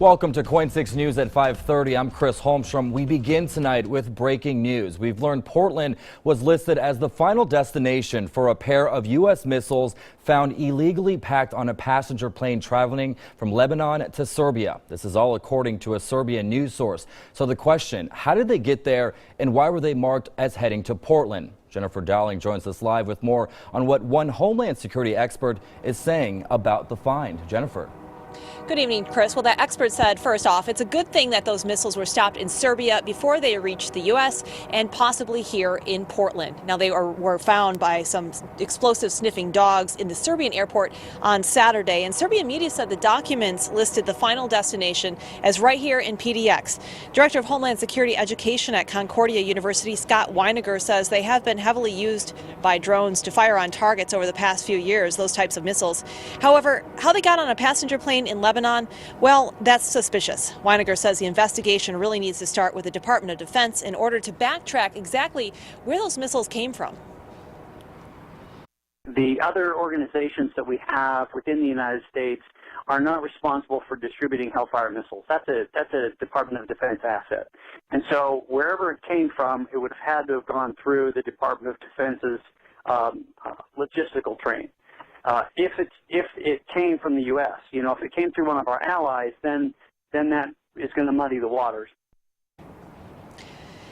Welcome to Coin 6 News at 5:30. I'm Chris Holmstrom. We begin tonight with breaking news. We've learned Portland was listed as the final destination for a pair of U.S. missiles found illegally packed on a passenger plane traveling from Lebanon to Serbia. This is all according to a Serbian news source. So the question, how did they get there and why were they marked as heading to Portland? Jennifer Dowling joins us live with more on what one Homeland Security expert is saying about the find. Jennifer. Good evening, Chris. Well, that expert said, first off, it's a good thing that those missiles were stopped in Serbia before they reached the U.S. and possibly here in Portland. Now, they were found by some explosive sniffing dogs in the Serbian airport on Saturday. And Serbian media said the documents listed the final destination as right here in PDX. Director of Homeland Security Education at Concordia University, Scott Weiniger, says they have been heavily used by drones to fire on targets over the past few years, those types of missiles. However, how they got on a passenger plane in Lebanon, well, that's suspicious. Weiniger says the investigation really needs to start with the Department of Defense in order to backtrack exactly where those missiles came from. The other organizations that we have within the United States are not responsible for distributing Hellfire missiles. That's a Department of Defense asset. And so wherever it came from, it would have had to have gone through the Department of Defense's logistical train. If it came from the U.S., if it came through one of our allies, then that is going to muddy the waters.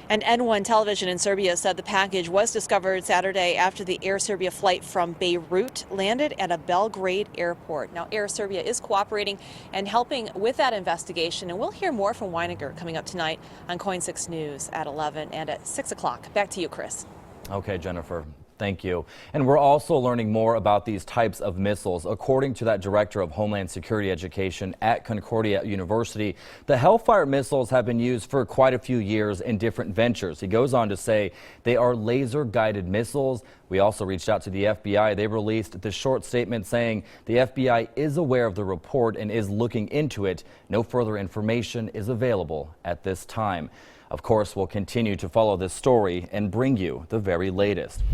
And N1 television in Serbia said the package was discovered Saturday after the Air Serbia flight from Beirut landed at a Belgrade airport. Now, Air Serbia is cooperating and helping with that investigation, and we'll hear more from Weiniger coming up tonight on Coin 6 News at 11 and at 6 o'clock. Back to you, Chris. Okay, Jennifer. Thank you. And we're also learning more about these types of missiles. According to that director of Homeland Security Education at Concordia University, the Hellfire missiles have been used for quite a few years in different ventures. He goes on to say they are laser-guided missiles. We also reached out to the FBI. They released the short statement saying the FBI is aware of the report and is looking into it. No further information is available at this time. Of course, we'll continue to follow this story and bring you the very latest.